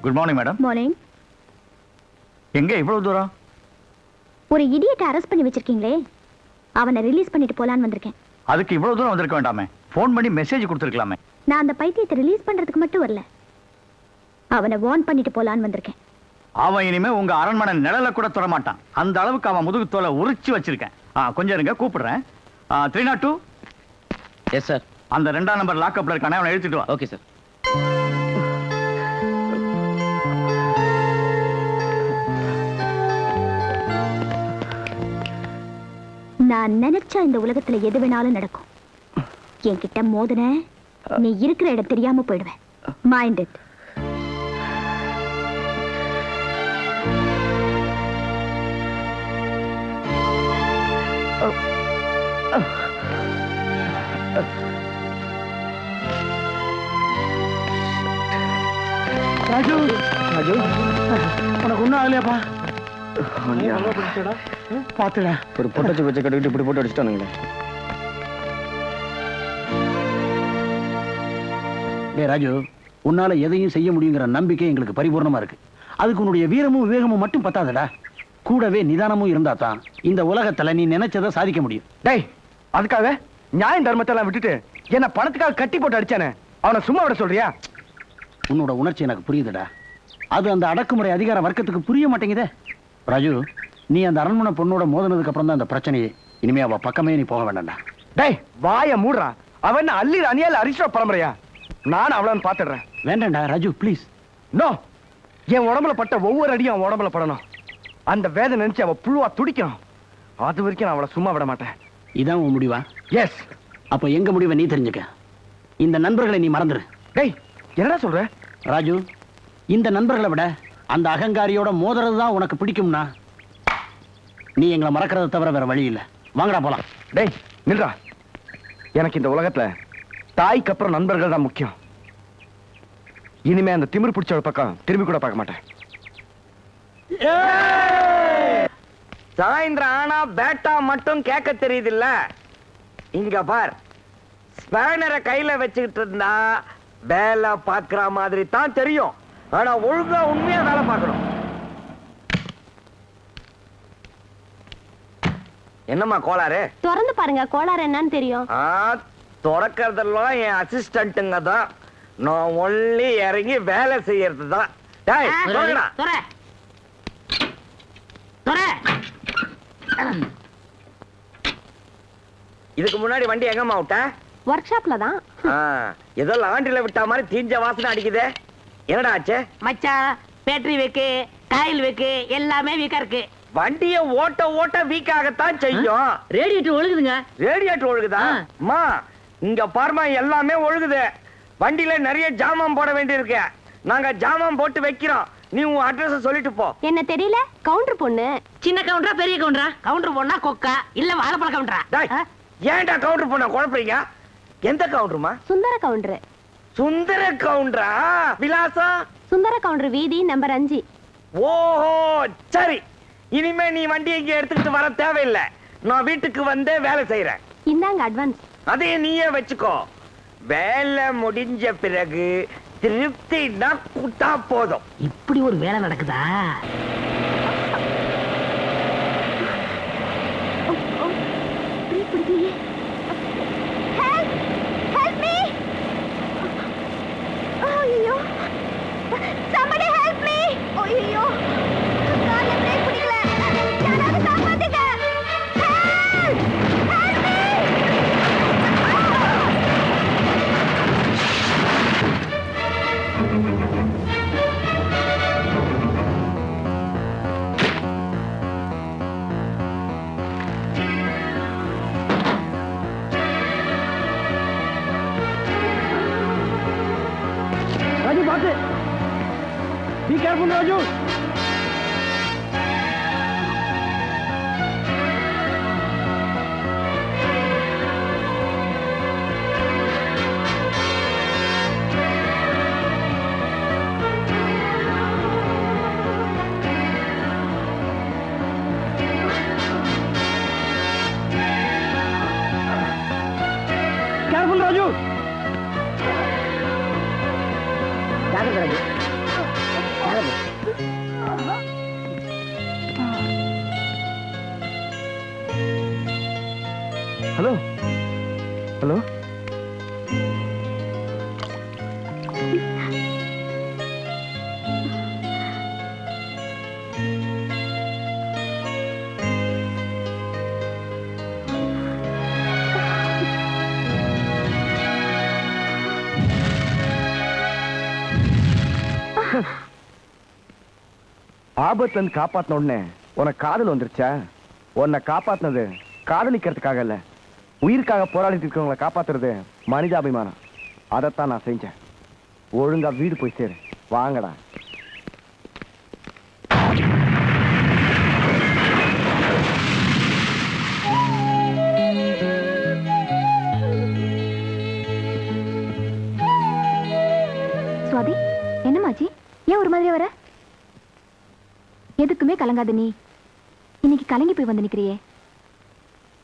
Good morning madam. Morning. எங்க இவ்வளவு தூரம்? ஒரு இடியட் அரெஸ்ட் பண்ணி வச்சிருக்கீங்களே, அவனை ரிலீஸ் பண்ணிட்டு போலான்னு வந்திருக்கேன். அதுக்கு இவ்வளவு தூரம் வந்திருக்க வேண்டாமே, ஃபோன் பண்ணி மெசேஜ் கொடுத்துருக்கலாமே. நான் அந்த பைத்தியத்தை ரிலீஸ் பண்றதுக்கு மட்டும் வரல, அவனை வார்ன் பண்ணிட்டு போலான்னு வந்திருக்கேன். அவன் இனிமே உங்க அரண்மனை நிழல கூட தொட மாட்டான். அந்த அளவுக்கு அவன் முதுகு தோலை உரிச்சு வச்சிருக்கேன். கொஞ்சம் இருங்க, கூப்பிடுறேன். 302. Yes sir. அந்த 2ஆம் நம்பர் லாக்அப்ல இருக்கானே, அவனை எழுதிட்டு வா. Okay sir. நான் நினைச்சா இந்த உலகத்துல எது வேணாலும் நடக்கும். என்கிட்ட மோதன நீ இருக்கிற இடம் தெரியாம போயிடுவேன். Mind it. ராஜு, ராஜு, உனக்கு ஒன்றும் ஆகலையாப்பா? பாத்துடா. ஒரு பொட்டச்சு வச்சு கட்டிக்கிட்டு இப்படி போட்டு அடிச்சுட்டானுங்களே. ராஜு, உன்னால எதையும் செய்ய முடியுங்கிற நம்பிக்கை எங்களுக்கு பரிபூர்ணமா இருக்கு. அதுக்கு உன்னுடைய வீரமும் விவேகமும் மட்டும் பத்தாதடா, கூடவே நிதானமும் இருந்தா தான் இந்த உலகத்துல நீ நினைச்சதை சாதிக்க முடியும். டேய், அதுக்காக நியாயம் தர்மத்தெல்லாம் விட்டுட்டு என்ன பணத்துக்காக கட்டி போட்டு அடிச்சானே, அவனை சும்மா விட சொல்றியா? உன்னோட உணர்ச்சி எனக்கு புரியுதுடா. அது அந்த அடக்குமுறை அதிகார வர்க்கத்துக்கு புரிய மாட்டேங்குதே. ராஜு, நீ அந்த அரண்மனை பொண்ணோட மோதினதுக்கு அப்புறம் தான் அந்த பிரச்சனையே. இனிமே அவ பக்கமே நீ போக வேண்டாம்டா. டேய், வாய மூடுறா. அவன் அள்ளி அணியால அரிசிரோ பரம்பரையா? நான் அவளன்னு பாத்துடுறேன். வேண்டாம்டா ராஜு, ப்ளீஸ். நோ, என் உடம்புல பட்ட ஒவ்வொரு அடியும் அவன் உடம்புல படணும். அந்த வேதனை நினைச்சு அவ புழுவா துடிக்கணும். அது வரைக்கும் நான் அவளை சும்மா விட மாட்டேன். இதான் உன் முடிவா? எஸ். அப்ப எங்க முடிவை நீ தெரிஞ்சுக்க. இந்த நண்பர்களை நீ மறந்துரு. டேய், என்னடா சொல்ற? ராஜு, இந்த நண்பர்களை விட அந்த அகங்காரியோட மோதுறது தான் உனக்கு பிடிக்கும்னா நீ எங்களை மறக்கிறத தவிர வேற வழி இல்லை. வாங்கடா போலாம். டேய் நில்றா. எனக்கு இந்த உலகத்துல தாய்க்கு அப்புறம் நண்பர்கள் தான் முக்கியம். இனிமே அந்த திமிரு பிடிச்ச பக்கம் திரும்பி கூட பார்க்க மாட்டேன். சாயந்திரம் ஆனா பேட்டா மட்டும் கேட்க தெரியுது இல்ல? இங்க பார், ஸ்பேனரை கையில வச்சுக்கிட்டு இருந்தா வேலை பார்க்கிற மாதிரி தான் தெரியும். ஆனா ஒழுங்கா உண்மையா வேலை பார்க்கணும். என்னம்மா கோளாறு? திறந்து பாருங்க, கோளாறு என்னன்னு தெரியும். திறக்கிறதெல்லாம் என் அசிஸ்டன்ட்டுங்க தான். நான் ஒன்லி இறங்கி வேலை செய்யறது தான். டேய், திறங்கடா. இதுக்கு முன்னாடி வண்டி எங்கம்மா விட்ட? ஒர்க் ஷாப்ல தான். ஏதோ லாண்டில விட்டா மாதிரி தீஞ்ச வாசனை அடிக்குதே. என்னடா ஆச்சு? மச்சான், பேட்டரி வைக்கு, காயில் வைக்கு, எல்லாமே வீக்கா இருக்கு. வண்டிய ஓட்ட ஓட்ட வீக் ஆகத்தான் செய்யும். ரேடியேட்டர் ஒழுகுதுங்க. ரேடியேட்டர் ஒழுகுதா? அம்மா, இங்க பார்மா, எல்லாமே ஒழுகுது. வண்டியில நிறைய ஜாமான் போட வேண்டியிருக்கு. நாங்க ஜாமான் போட்டு வைக்கிறோம். நீ உன் அட்ரஸ் சொல்லிட்டு போ. என்ன தெரியல, கவுண்டர் பொண்ணு. சின்ன கவுண்டரா பெரிய கவுண்டரா? கவுண்டர் பொண்ணா கொக்கா இல்ல வாழைப்பழ கவுண்டரா? ஏன்டா கவுண்டர் பொண்ண குழப்பறீங்க? எந்த கவுண்டருமா? சுந்தர கவுண்டர். சுந்தர கவுண்டரா? விலாசம்? சுந்தர கவுண்டர் வீதி நம்பர் 5. ஓஹோ, சரி. இனிமே நீ வண்டி இங்க எடுத்துக்கிட்டு வர தேவையில்லை. நான் வீட்டுக்கு வந்து வேலை செய்யறேன். இந்தாங்க அட்வான்ஸ். அதே நீயே வச்சுக்கோ. வேலை முடிஞ்ச பிறகு திருப்தினா கூட்டா போதும். இப்படி ஒரு வேலை நடக்குதா? ராஜு, பாத்து. Be careful, Raju. Careful, Raju. Hello hello ஆபத்துல இருந்து காப்பாத்தின உடனே உனக்கு காதல் வந்துருச்சா? உன்னை காப்பாத்தினது காதலிக்கிறதுக்காக இல்ல, உயிருக்காக போராடிட்டு இருக்கவங்களை காப்பாத்துறது மனிதாபிமானம். அதைத்தான் நான் செஞ்சேன். ஒழுங்கா வீடு போய் சேரு. வாங்கடா. சுவாதி, என்னமாச்சி? ஏன் ஒரு மாதிரி வர? எதுக்குமே கலங்காத நீ. இன்னைக்கு கலங்கி போய் வந்து நிக்கிறியே,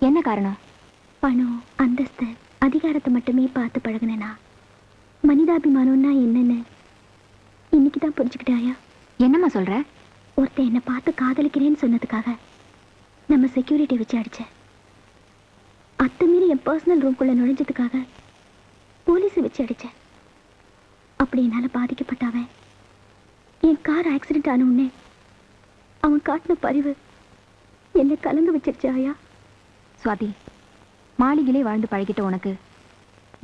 என்ன காரணம்? பணம், அந்தஸ்து, அதிகாரத்தை மட்டுமே பார்த்து பழகுனேனா மனிதாபிமானம்னா என்னன்னு இன்னைக்கு தான் புரிஞ்சுக்கிட்டாயா? என்னம்மா சொல்ற? ஒருத்தன் என்னை பார்த்து காதலிக்கிறேன்னு சொன்னதுக்காக நம்ம செக்யூரிட்டி வச்சு அடிச்சேன். அத்துமீறி என் பர்சனல் ரூம்குள்ள நுழைஞ்சதுக்காக போலீஸை வச்சு அடிச்சேன். அப்படி என்னால பாதிக்கப்பட்டாவன் என் கார் ஆக்சிடென்ட் ஆன உடனே அவன் காட்டின பரிவு என்னை கலங்க வச்சிருச்சு ஆயா. சுவாதி, மாளிகையிலே வாழ்ந்து பழகிட்ட உனக்கு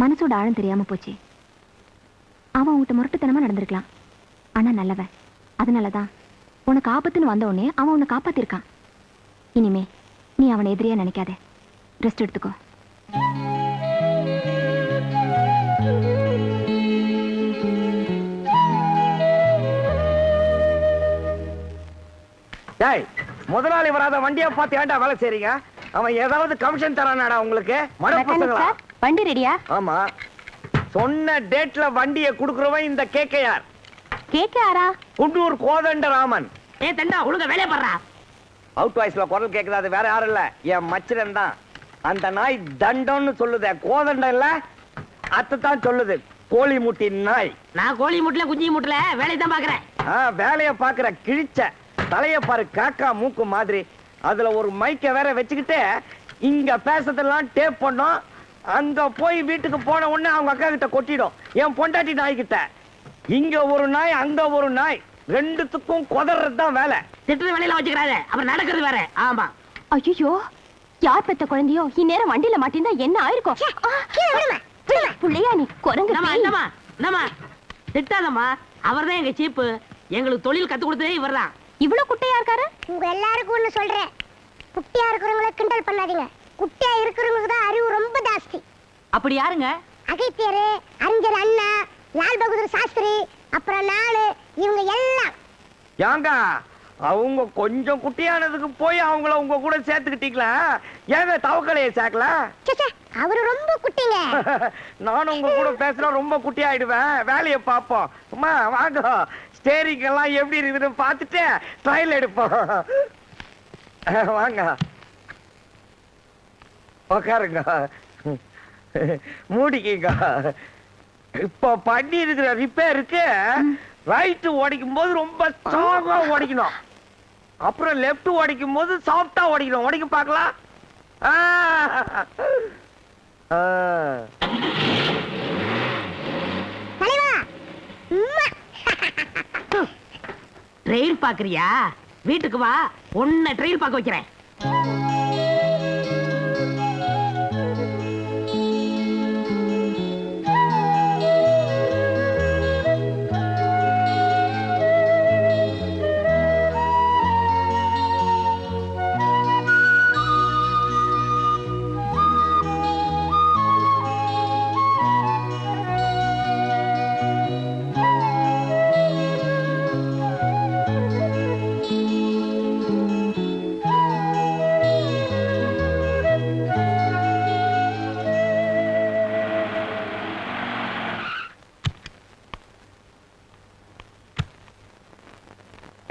மனசோட ஆழம் தெரியாம போச்சு. அவன் உன்கிட்ட முரட்டுத்தனமா நடந்திருக்கலாம், ஆனா நல்லவன். அதனாலதான் உனக்கு ஆபத்துன்னு வந்த உடனே அவன் உன்னை காப்பாத்திருக்கான். இனிமே நீ அவனை எதிரியா நினைக்காத, ரெஸ்ட் எடுத்துக்கோ. டேய், முதலாளி வராத வண்டியை பார்த்து ஏன்டா வேலை செய்றீங்க? அவன் ஏதாவது கமிஷன் தரானாடா உங்களுக்கு? மடப்பசங்களா? வண்டி ரெடியா? ஆமா, சொன்ன டேட்ல வண்டியை குடுக்குறவன் இந்த கேக்கையார். கேக்காரா? குண்டூர் கோதண்டராமன். ஏ தண்டா, ஒழுங்கா வேலையை பாடுறா. அவுட் வாய்ஸ்ல குரல் கேக்குது, அது வேற யாரும் இல்ல, என் மச்சிரன் தான். அந்த நாய் தண்டம்னு சொல்லுதே, கோதண்டம் இல்ல, அத்தான் சொல்லுது, கோழி முட்டி நாய். நான் கோழி முட்டல குஞ்சு முட்டல வேலையை தான் பாக்குறேன். வேலைய பாக்குற கிழிச்ச தலைய பாரு, காக்கா மூக்கு மாதிரி. அதுல ஒரு மைக்க வேற வச்சுக்கிட்டு இங்க பேசுறதெல்லாம் டேப் பண்ணோம். அங்க போய் வீட்டுக்கு போன உடனே அவங்க அக்கா கிட்ட கொட்டிடும், என் பொண்டாட்டி நாய் கிட்ட. இங்க ஒரு நாய், அங்க ஒரு நாய், ரெண்டுத்துக்கும் கொதறது தான் வேலை. திட்டுற வேலையில வச்சுக்கிறாரு, அப்புறம் நடக்கிறது வேற. ஆமா. ஐயோ, யார் பெத்த குழந்தையோ இந்நேரம் வண்டியில மாட்டிருந்தா என்ன ஆயிருக்கும்? புள்ளையா நீ குரங்கு. நம்ம திட்டாதம்மா, அவர்தான் எங்க சீப்பு. எங்களுக்கு தொழில் கத்து கொடுத்ததே இவர்தான். இவ்வளவு குட்டையா இருக்காரு? உங்க எல்லாருக்கும் ஒண்ணு சொல்றேன், குட்டியா இருக்கிறவங்களை கிண்டல் பண்ணாதீங்க. குட்டியா இருக்கிறவங்களுக்கு தான் அறிவு ரொம்ப ஜாஸ்தி. அப்படி யாருங்க? அகைத்தியர், அறிஞர் அண்ணா, லால் பகதூர் சாஸ்திரி, அப்புறம் நானு, இவங்க எல்லாம். ஏங்க, அவங்க கொஞ்சம் குட்டியானதுக்கு போய் அவங்கள உங்க கூட சேர்த்துக்கிட்டீங்களா? ஏங்க தவக்கலையை சேர்க்கல? ச்சே, அவரு ரொம்ப குட்டிங்க. நானும் உங்க கூட பேசுறா ரொம்ப குட்டி ஆயிடுவேன். வேலையை பார்ப்போம். அம்மா வாங்க, ஸ்டேரிங் எல்லாம் எப்படி இருக்குதுன்னு பார்த்துட்டு ட்ரையல் எடுப்போம். வாங்க உக்காருங்க, மூடிக்கிங்க. இப்ப பண்ணி இருக்கிற ரிப்பேருக்கு ரைட் ஓடிக்கும் போது ரொம்ப ஸ்ட்ராங்கா ஓடிக்கணும், அப்புறம் லெப்ட் ஓடிக்கும் போது சாஃப்டா ஓடிக்கணும். ஓடிக்க பார்க்கலாம். தலைவா, ட்ரெயில் பாக்குறியா? வீட்டுக்கு வா, உன்னை ட்ரெயில் பார்க்க வைக்கிறேன்.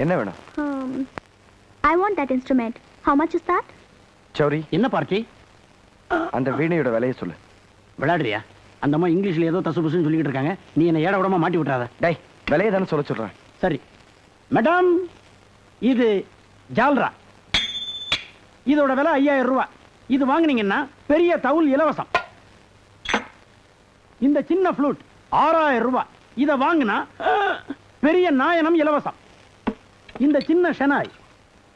என்ன வேணும்? I want that instrument. How much is that? சௌரி, என்ன பார்ட்டி? அந்த வீணையோட விலையை சொல்லு. விளையாடுறியா? அந்த அம்மா இங்கிலீஷ்ல ஏதோ தசு புசுன்னு சொல்லிட்டு இருக்காங்க, நீ என்ன ஏட விடமா மாட்டி விட்டுறாத. டேய், விலையை தானே சொல்ல சொல்றேன். சரி, மேடம், இது ஜால்ரா. இதோட விலை 5000 ரூபாய். இது வாங்குனீங்கன்னா பெரிய தவுல் இலவசம். இந்த சின்ன ஃப்ளூட் 6000 ரூபாய். இத வாங்குனா பெரிய நாயனம் இலவசம். இந்த சின்ன ஷெனாய்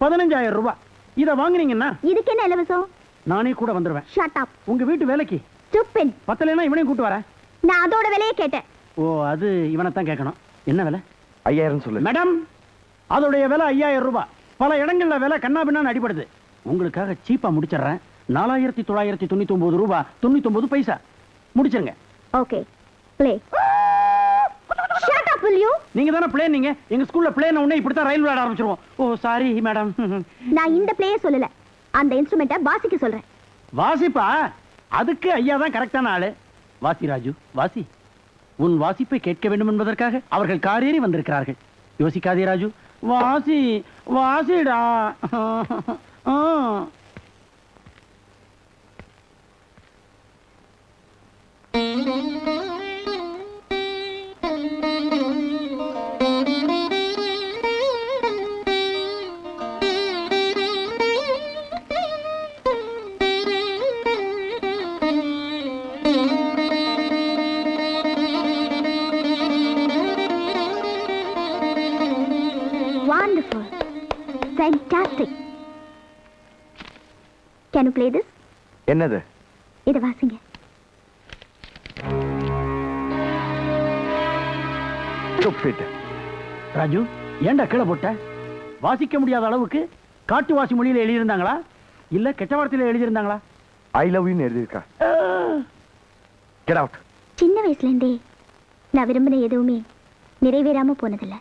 15000 ரூபாய். இத வாங்குனீங்கன்னா இதுக்கு என்ன இலவசம்? நானே கூட வந்துருவேன். Shut up. உங்க வீட்டு வேலைக்கு ஸ்டூபிட். பத்தலைன்னா இவனையும் கூட்டு வரேன். நான் அதோட விலையை கேட்டேன். ஓ, அது இவனைத்தான் கேட்கணும். என்ன விலை? 5000 சொல்லு. மேடம், அதோடைய விலை 5000 ரூபாய். பல இடங்கள்ல விலை கண்ணா பின்னான்னு அடிபடுது. உங்களுக்காக சீப்பா முடிச்சிடுறேன். 4999 ரூபாய் 99 பைசா முடிச்சிருங்க. Okay, play. Shut up will you? நீங்க தானே பிளேன். நீங்க எங்க ஸ்கூல்ல பிளேன் உடனே இப்படித்தான் ரயில் விளையாட ஆரம்பிச்சிருவோம். ஓ சாரி மேடம். நான் இந்த பிளேயே சொல்லல, அந்த இன்ஸ்ட்ருமெண்ட்டை வாசிக்க சொல்றேன். வாசிப்பா? அதுக்கு ஐயா தான் கரெக்டான ஆளு. வாசி ராஜு, வாசி. உன் வாசிப்பை கேட்க வேண்டும் என்பதற்காக அவர்கள் காரேறி வந்திருக்கிறார்கள். யோசிக்காதே ராஜு, வாசி வாசிடா. Wonderful. Fantastic. Can you play this? என்னது? இத வாசிங்க. Stupid. ராஜு, ஏன்டா கீழே போட்ட? வாசிக்க முடியாத அளவுக்கு காட்டு வாசி மொழியில எழுதியிருந்தாங்களா இல்ல கெட்ட வார்த்தையில எழுதியிருந்தாங்களா? ஐ லவ் யூ எழுதியிருக்கா. Get out. சின்ன வயசுல இருந்தே நான் விரும்பின எதுவுமே நிறைவேறாம போனதில்லை.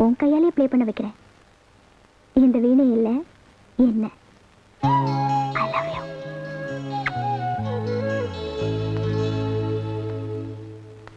உன் கையாலே ப்ளே பண்ண வைக்கிறேன். இந்த வீணை இல்லை என்ன